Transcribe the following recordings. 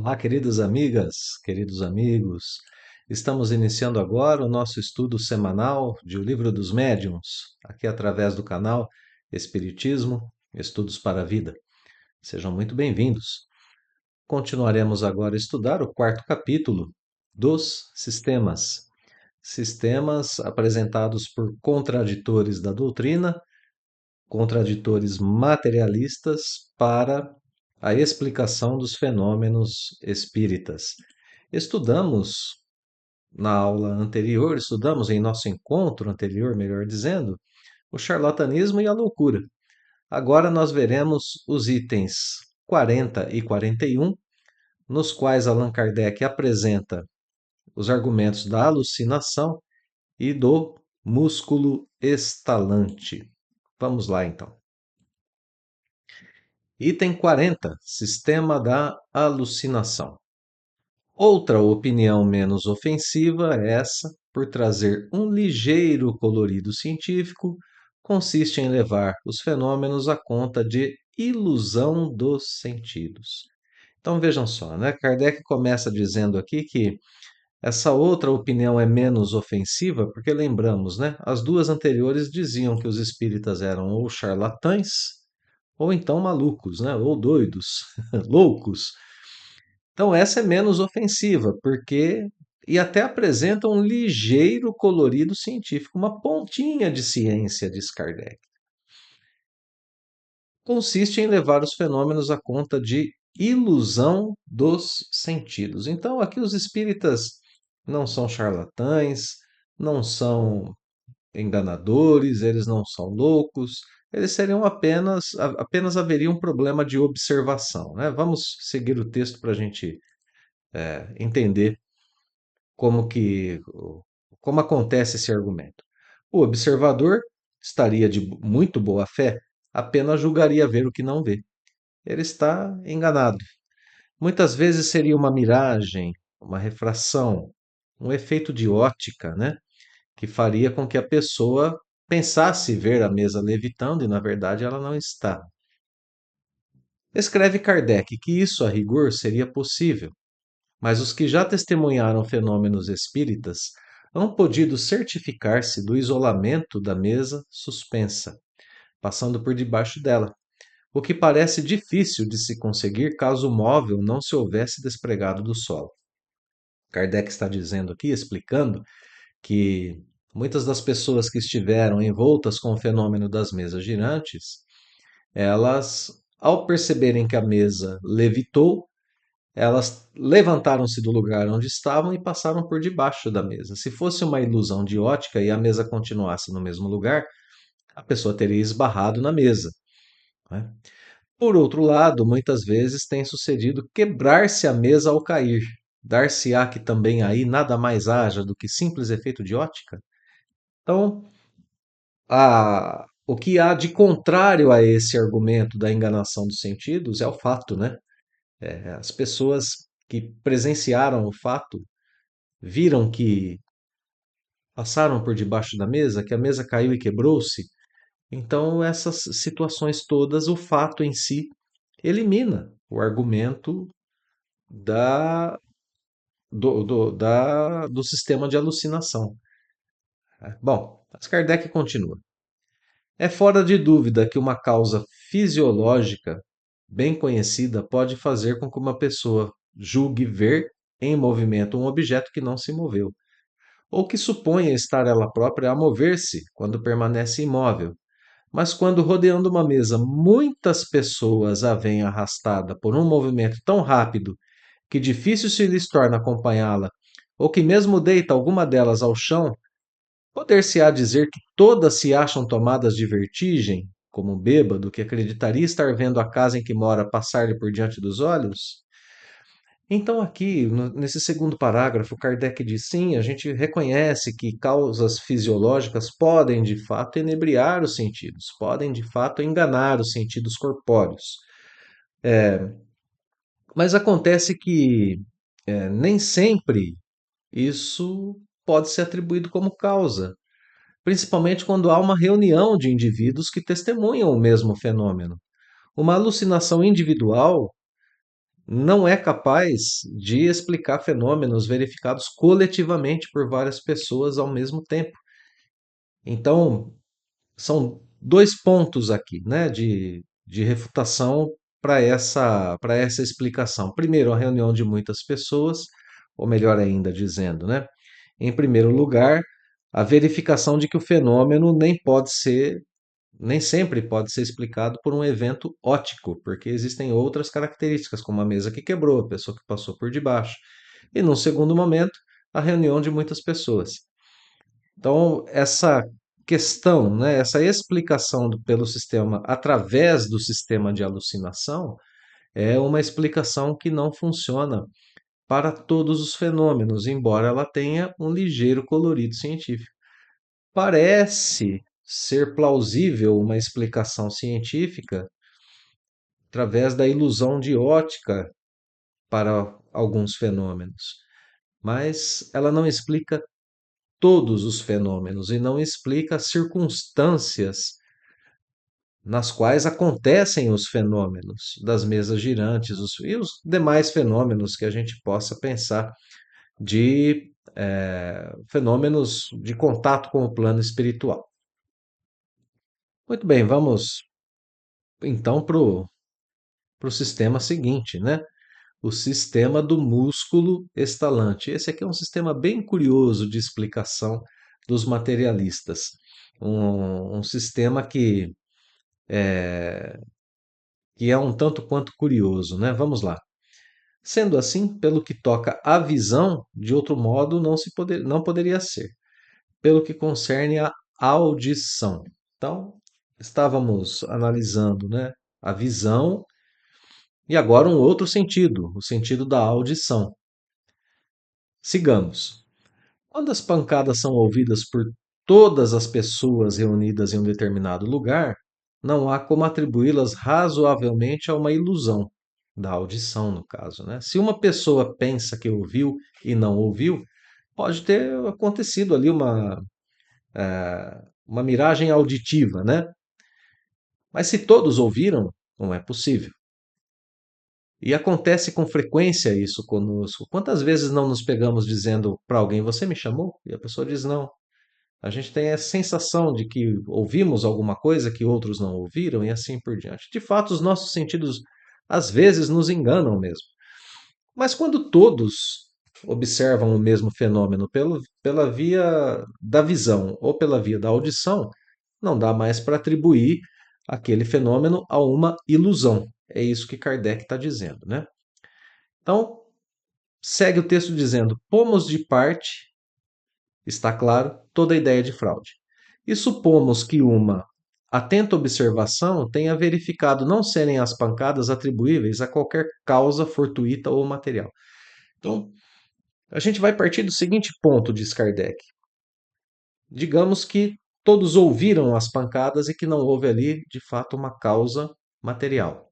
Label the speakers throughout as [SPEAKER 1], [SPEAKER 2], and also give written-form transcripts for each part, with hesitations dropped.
[SPEAKER 1] Olá, queridas amigas, queridos amigos. Estamos iniciando agora o nosso estudo semanal de O Livro dos Médiuns, aqui através do canal Espiritismo, Estudos para a Vida. Sejam muito bem-vindos. Continuaremos agora a estudar o quarto capítulo dos sistemas. Sistemas apresentados por contraditores da doutrina, contraditores materialistas para a explicação dos fenômenos espíritas. Estudamos na aula anterior, estudamos em nosso encontro anterior, melhor dizendo, o charlatanismo e a loucura. Agora nós veremos os itens 40 e 41, nos quais Allan Kardec apresenta os argumentos da alucinação e do músculo estalante. Vamos lá então. Item 40. Sistema da alucinação. Outra opinião menos ofensiva é essa, por trazer um ligeiro colorido científico, consiste em levar os fenômenos à conta de ilusão dos sentidos. Então vejam só, né? Kardec começa dizendo aqui que essa outra opinião é menos ofensiva, porque lembramos, né? As duas anteriores diziam que os espíritas eram ou charlatães, ou então malucos, né? Ou doidos, loucos. Então essa é menos ofensiva, porque e até apresenta um ligeiro colorido científico, uma pontinha de ciência, diz Kardec. Consiste em levar os fenômenos à conta de ilusão dos sentidos. Então aqui os espíritas não são charlatães, não são enganadores, eles não são loucos, eles seriam apenas haveria um problema de observação, né? Vamos seguir o texto para a gente entender como que como acontece esse argumento. O observador estaria de muito boa fé, apenas julgaria ver o que não vê. Ele está enganado. Muitas vezes seria uma miragem, uma refração, um efeito de ótica, né? Que faria com que a pessoa pensasse ver a mesa levitando e, na verdade, ela não está. Escreve Kardec que isso, a rigor, seria possível, mas os que já testemunharam fenômenos espíritas hão podido certificar-se do isolamento da mesa suspensa, passando por debaixo dela, o que parece difícil de se conseguir caso o móvel não se houvesse despregado do solo. Kardec está dizendo aqui, explicando, que muitas das pessoas que estiveram envoltas com o fenômeno das mesas girantes, elas, ao perceberem que a mesa levitou, elas levantaram-se do lugar onde estavam e passaram por debaixo da mesa. Se fosse uma ilusão de ótica e a mesa continuasse no mesmo lugar, a pessoa teria esbarrado na mesa, né? Por outro lado, muitas vezes tem sucedido quebrar-se a mesa ao cair. Dar-se-á que também aí nada mais haja do que simples efeito de ótica? Então, o que há de contrário a esse argumento da enganação dos sentidos é o fato, né? As pessoas que presenciaram o fato viram que passaram por debaixo da mesa, que a mesa caiu e quebrou-se. Então, essas situações todas, o fato em si elimina o argumento da, do sistema de alucinação. Bom, mas Kardec continua. É fora de dúvida que uma causa fisiológica bem conhecida pode fazer com que uma pessoa julgue ver em movimento um objeto que não se moveu, ou que suponha estar ela própria a mover-se quando permanece imóvel. Mas quando rodeando uma mesa muitas pessoas a veem arrastada por um movimento tão rápido que difícil se lhes torna acompanhá-la, ou que mesmo deita alguma delas ao chão, poder-se-á dizer que todas se acham tomadas de vertigem, como um bêbado que acreditaria estar vendo a casa em que mora passar-lhe por diante dos olhos? Então, aqui, nesse segundo parágrafo, Kardec diz: sim, a gente reconhece que causas fisiológicas podem, de fato, enebriar os sentidos, podem, de fato, enganar os sentidos corpóreos. Mas acontece que nem sempre isso pode ser atribuído como causa, principalmente quando há uma reunião de indivíduos que testemunham o mesmo fenômeno. Uma alucinação individual não é capaz de explicar fenômenos verificados coletivamente por várias pessoas ao mesmo tempo. Então, são dois pontos aqui, né, de refutação para essa explicação. Primeiro, a reunião de muitas pessoas, ou melhor ainda dizendo, né, em primeiro lugar, a verificação de que o fenômeno nem sempre pode ser explicado por um evento óptico, porque existem outras características, como a mesa que quebrou, a pessoa que passou por debaixo. E num segundo momento, a reunião de muitas pessoas. Então, essa questão, né, essa explicação pelo sistema através do sistema de alucinação é uma explicação que não funciona para todos os fenômenos, embora ela tenha um ligeiro colorido científico. Parece ser plausível uma explicação científica através da ilusão de ótica para alguns fenômenos, mas ela não explica todos os fenômenos e não explica as circunstâncias nas quais acontecem os fenômenos das mesas girantes e os demais fenômenos que a gente possa pensar de fenômenos de contato com o plano espiritual. Muito bem, vamos então para o sistema seguinte, né? O sistema do músculo estalante. Esse aqui é um sistema bem curioso de explicação dos materialistas. Um sistema que é um tanto quanto curioso, né? Vamos lá. Sendo assim, pelo que toca à visão, de outro modo não poderia ser. Pelo que concerne à audição. Então, estávamos analisando, né, a visão e agora um outro sentido, o sentido da audição. Sigamos. Quando as pancadas são ouvidas por todas as pessoas reunidas em um determinado lugar, não há como atribuí-las razoavelmente a uma ilusão, da audição, no caso, né? Se uma pessoa pensa que ouviu e não ouviu, pode ter acontecido ali uma miragem auditiva, né? Mas se todos ouviram, não é possível. E acontece com frequência isso conosco. Quantas vezes não nos pegamos dizendo para alguém: Você me chamou? E a pessoa diz: Não. A gente tem a sensação de que ouvimos alguma coisa que outros não ouviram e assim por diante. De fato, os nossos sentidos às vezes nos enganam mesmo. Mas quando todos observam o mesmo fenômeno pela via da visão ou pela via da audição, não dá mais para atribuir aquele fenômeno a uma ilusão. É isso que Kardec está dizendo, né? Então, segue o texto dizendo: pomos de parte, está claro, toda a ideia de fraude. E supomos que uma atenta observação tenha verificado não serem as pancadas atribuíveis a qualquer causa fortuita ou material. Então, a gente vai partir do seguinte ponto, diz Kardec. Digamos que todos ouviram as pancadas e que não houve ali, de fato, uma causa material.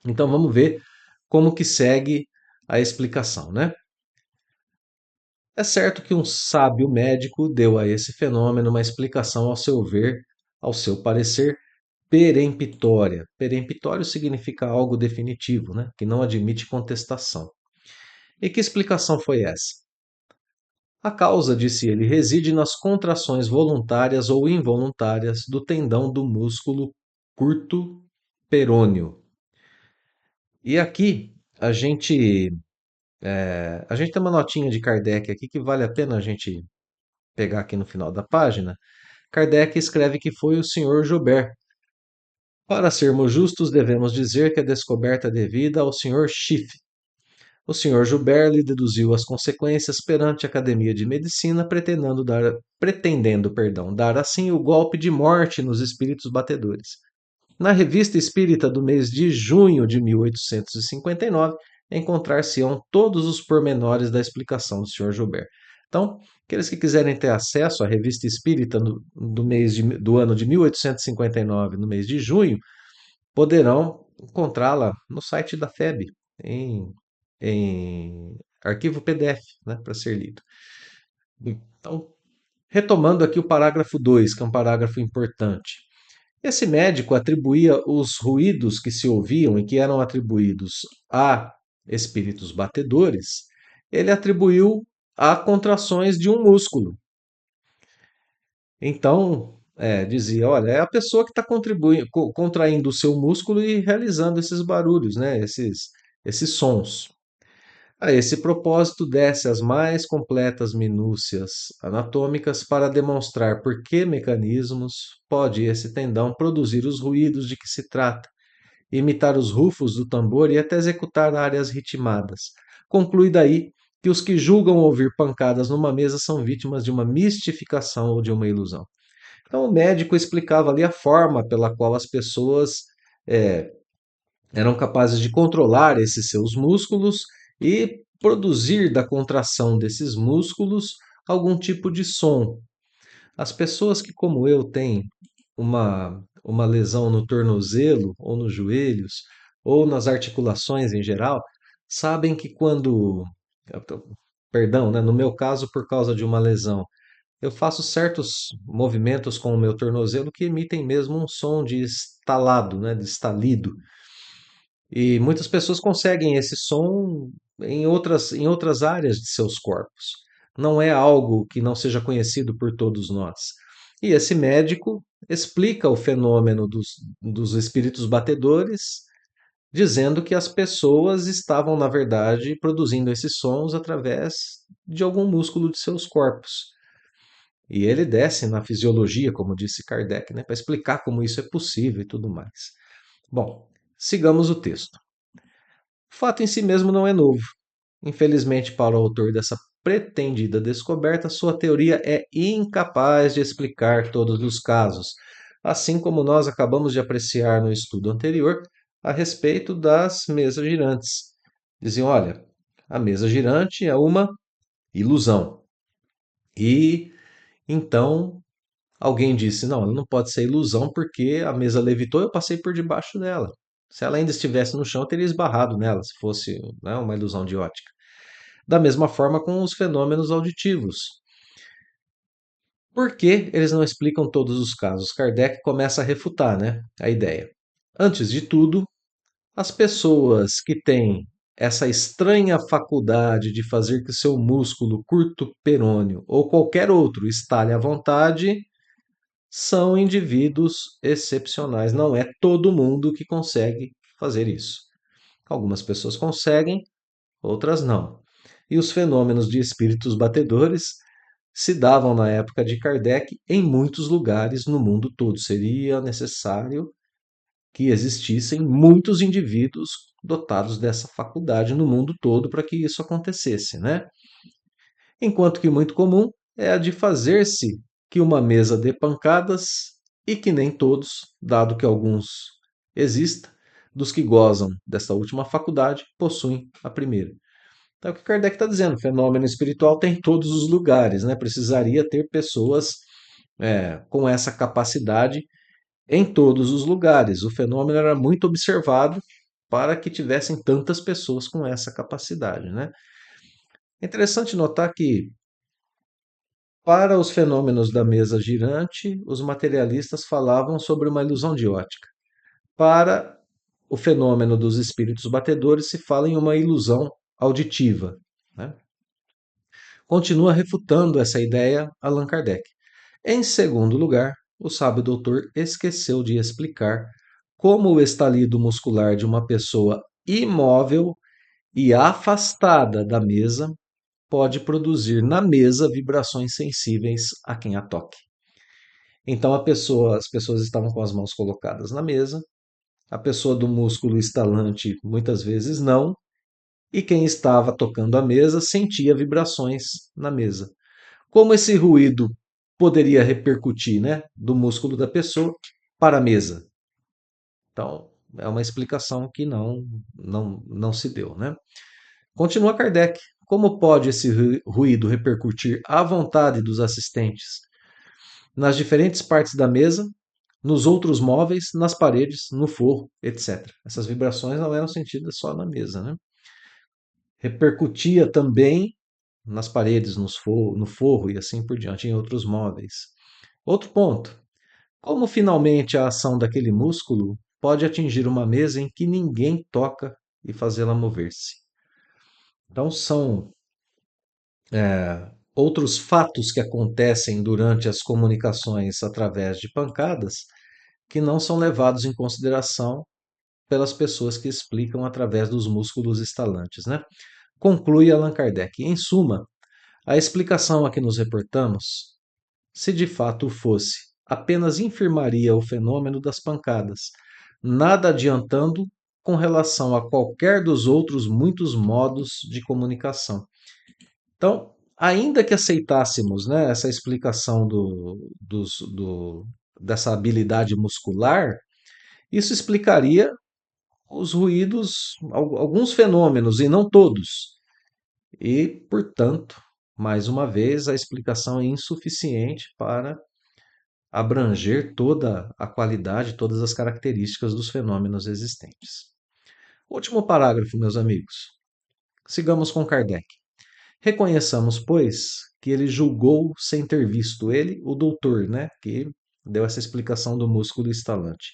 [SPEAKER 1] Então, vamos ver como que segue a explicação, né? É certo que um sábio médico deu a esse fenômeno uma explicação ao seu ver, ao seu parecer, peremptória. Peremptório significa algo definitivo, né? Que não admite contestação. E que explicação foi essa? A causa, disse ele, reside nas contrações voluntárias ou involuntárias do tendão do músculo curto perôneo. E aqui a gente tem uma notinha de Kardec aqui que vale a pena a gente pegar aqui no final da página. Kardec escreve que foi o Sr. Joubert. Para sermos justos, devemos dizer que a descoberta é devida ao Sr. Schiff. O Sr. Joubert lhe deduziu as consequências perante a Academia de Medicina, pretendendo, dar assim o golpe de morte nos espíritos batedores. Na Revista Espírita do mês de junho de 1859, encontrar-se-ão todos os pormenores da explicação do Sr. Joubert. Então, aqueles que quiserem ter acesso à Revista Espírita do ano de 1859, no mês de junho, poderão encontrá-la no site da FEB, em arquivo PDF, né, para ser lido. Então, retomando aqui o parágrafo 2, que é um parágrafo importante. Esse médico atribuía os ruídos que se ouviam e que eram atribuídos à espíritos batedores, ele atribuiu a contrações de um músculo. Então, dizia, olha, é a pessoa que está contraindo o seu músculo e realizando esses barulhos, né? Esses sons. A esse propósito, desce as mais completas minúcias anatômicas para demonstrar por que mecanismos pode esse tendão produzir os ruídos de que se trata, imitar os rufos do tambor e até executar áreas ritmadas. Conclui daí que os que julgam ouvir pancadas numa mesa são vítimas de uma mistificação ou de uma ilusão. Então, o médico explicava ali a forma pela qual as pessoas eh, eram capazes de controlar esses seus músculos e produzir da contração desses músculos algum tipo de som. As pessoas que, como eu, têm uma lesão no tornozelo ou nos joelhos ou nas articulações em geral, sabem que quando, perdão, né, no meu caso, por causa de uma lesão, eu faço certos movimentos com o meu tornozelo que emitem mesmo um som de estalado, né, de estalido. E muitas pessoas conseguem esse som em outras áreas de seus corpos. Não é algo que não seja conhecido por todos nós. E esse médico explica o fenômeno dos espíritos batedores, dizendo que as pessoas estavam, na verdade, produzindo esses sons através de algum músculo de seus corpos. E ele desce na fisiologia, como disse Kardec, né, para explicar como isso é possível e tudo mais. Bom, sigamos o texto. O fato em si mesmo não é novo. Infelizmente, para o autor dessa pretendida descoberta, sua teoria é incapaz de explicar todos os casos, assim como nós acabamos de apreciar no estudo anterior a respeito das mesas girantes. Diziam: olha, a mesa girante é uma ilusão. E então alguém disse: não, ela não pode ser ilusão porque a mesa levitou e eu passei por debaixo dela. Se ela ainda estivesse no chão, eu teria esbarrado nela, se fosse, né, uma ilusão de ótica. Da mesma forma com os fenômenos auditivos. Por que eles não explicam todos os casos? Kardec começa a refutar, né, a ideia. Antes de tudo, as pessoas que têm essa estranha faculdade de fazer que seu músculo curto perôneo ou qualquer outro estale à vontade são indivíduos excepcionais. Não é todo mundo que consegue fazer isso. Algumas pessoas conseguem, outras não. E os fenômenos de espíritos batedores se davam na época de Kardec em muitos lugares no mundo todo. Seria necessário que existissem muitos indivíduos dotados dessa faculdade no mundo todo para que isso acontecesse, né? Enquanto que muito comum é a de fazer-se que uma mesa dê pancadas e que nem todos, dado que alguns exista, dos que gozam desta última faculdade, possuem a primeira. Então, é o que Kardec está dizendo, o fenômeno espiritual tem em todos os lugares, né? Precisaria ter pessoas com essa capacidade em todos os lugares. O fenômeno era muito observado para que tivessem tantas pessoas com essa capacidade, né? É interessante notar que, para os fenômenos da mesa girante, os materialistas falavam sobre uma ilusão de ótica. Para o fenômeno dos espíritos batedores, se fala em uma ilusão auditiva, né? Continua refutando essa ideia Allan Kardec. Em segundo lugar, o sábio doutor esqueceu de explicar como o estalido muscular de uma pessoa imóvel e afastada da mesa pode produzir na mesa vibrações sensíveis a quem a toque. Então as pessoas estavam com as mãos colocadas na mesa, a pessoa do músculo estalante muitas vezes não, e quem estava tocando a mesa sentia vibrações na mesa. Como esse ruído poderia repercutir, né, do músculo da pessoa para a mesa? Então, é uma explicação que não se deu, né? Continua Kardec. Como pode esse ruído repercutir à vontade dos assistentes nas diferentes partes da mesa, nos outros móveis, nas paredes, no forro, etc. Essas vibrações não eram sentidas só na mesa, né? Repercutia também nas paredes, no forro e assim por diante, em outros móveis. Outro ponto: como finalmente a ação daquele músculo pode atingir uma mesa em que ninguém toca e fazê-la mover-se? Então, são outros fatos que acontecem durante as comunicações através de pancadas que não são levados em consideração pelas pessoas que explicam através dos músculos estalantes, né? Conclui Allan Kardec. Em suma, a explicação a que nos reportamos, se de fato o fosse, apenas infirmaria o fenômeno das pancadas, nada adiantando com relação a qualquer dos outros muitos modos de comunicação. Então, ainda que aceitássemos, né, essa explicação dessa habilidade muscular, isso explicaria os ruídos, alguns fenômenos, e não todos. E, portanto, mais uma vez, a explicação é insuficiente para abranger toda a qualidade, todas as características dos fenômenos existentes. Último parágrafo, meus amigos. Sigamos com Kardec. Reconheçamos, pois, que ele julgou sem ter visto ele, o doutor, né, que deu essa explicação do músculo estalante,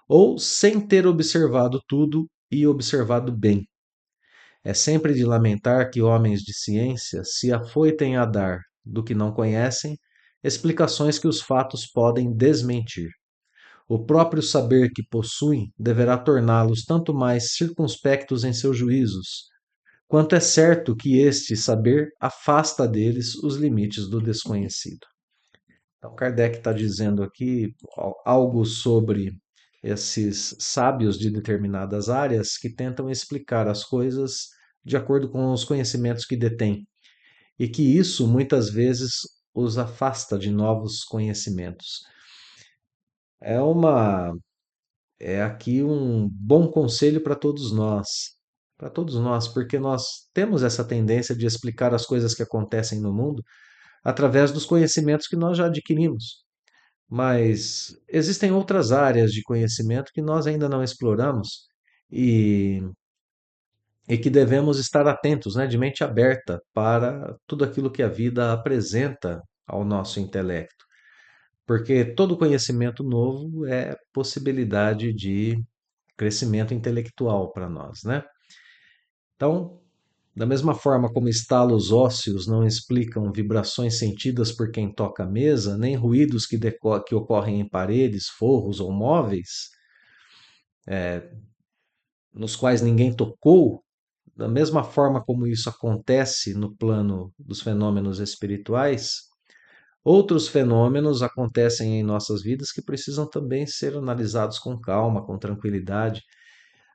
[SPEAKER 1] ou sem ter observado tudo e observado bem. É sempre de lamentar que homens de ciência se afoitem a dar, do que não conhecem, explicações que os fatos podem desmentir. O próprio saber que possuem deverá torná-los tanto mais circunspectos em seus juízos, quanto é certo que este saber afasta deles os limites do desconhecido. Então, Kardec está dizendo aqui algo sobre esses sábios de determinadas áreas que tentam explicar as coisas de acordo com os conhecimentos que detêm, e que isso muitas vezes os afasta de novos conhecimentos. É uma é aqui um bom conselho para todos nós, porque nós temos essa tendência de explicar as coisas que acontecem no mundo através dos conhecimentos que nós já adquirimos. Mas existem outras áreas de conhecimento que nós ainda não exploramos e, e que devemos estar atentos, né, de mente aberta para tudo aquilo que a vida apresenta ao nosso intelecto. Porque todo conhecimento novo é possibilidade de crescimento intelectual para nós, né? Então, da mesma forma como estalos ósseos não explicam vibrações sentidas por quem toca a mesa, nem ruídos que ocorrem em paredes, forros ou móveis, nos quais ninguém tocou, da mesma forma como isso acontece no plano dos fenômenos espirituais, outros fenômenos acontecem em nossas vidas que precisam também ser analisados com calma, com tranquilidade,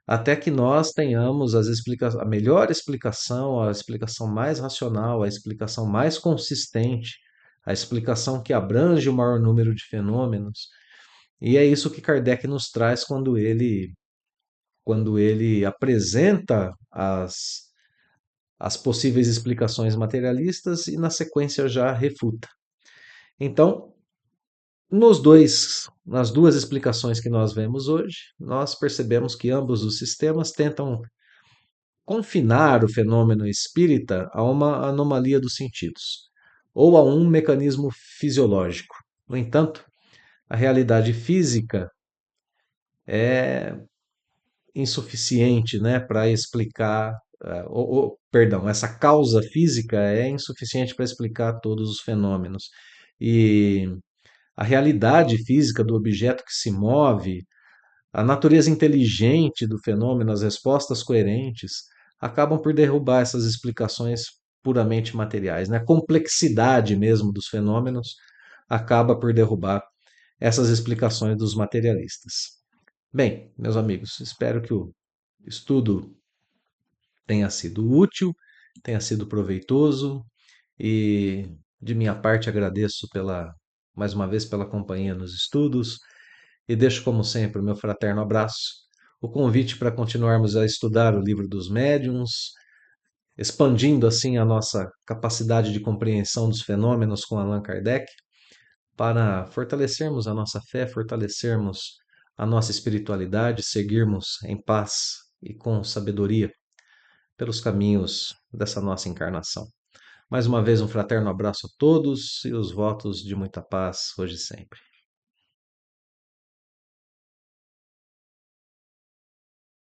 [SPEAKER 1] até que nós tenhamos a melhor explicação, a explicação mais racional, a explicação mais consistente, a explicação que abrange o maior número de fenômenos. E é isso que Kardec nos traz quando ele apresenta as possíveis explicações materialistas e, na sequência, já refuta. Então, nas duas explicações que nós vemos hoje, nós percebemos que ambos os sistemas tentam confinar o fenômeno espírita a uma anomalia dos sentidos, ou a um mecanismo fisiológico. No entanto, a realidade física é insuficiente, né, para explicar, perdão, essa causa física é insuficiente para explicar todos os fenômenos. E a realidade física do objeto que se move, a natureza inteligente do fenômeno, as respostas coerentes, acabam por derrubar essas explicações puramente materiais, né? A complexidade mesmo dos fenômenos acaba por derrubar essas explicações dos materialistas. Bem, meus amigos, espero que o estudo tenha sido útil, tenha sido proveitoso e de minha parte agradeço mais uma vez pela companhia nos estudos e deixo como sempre o meu fraterno abraço, o convite para continuarmos a estudar o livro dos médiuns, expandindo assim a nossa capacidade de compreensão dos fenômenos com Allan Kardec, para fortalecermos a nossa fé, fortalecermos a nossa espiritualidade, seguirmos em paz e com sabedoria pelos caminhos dessa nossa encarnação. Mais uma vez, um fraterno abraço a todos e os votos de muita paz hoje e sempre.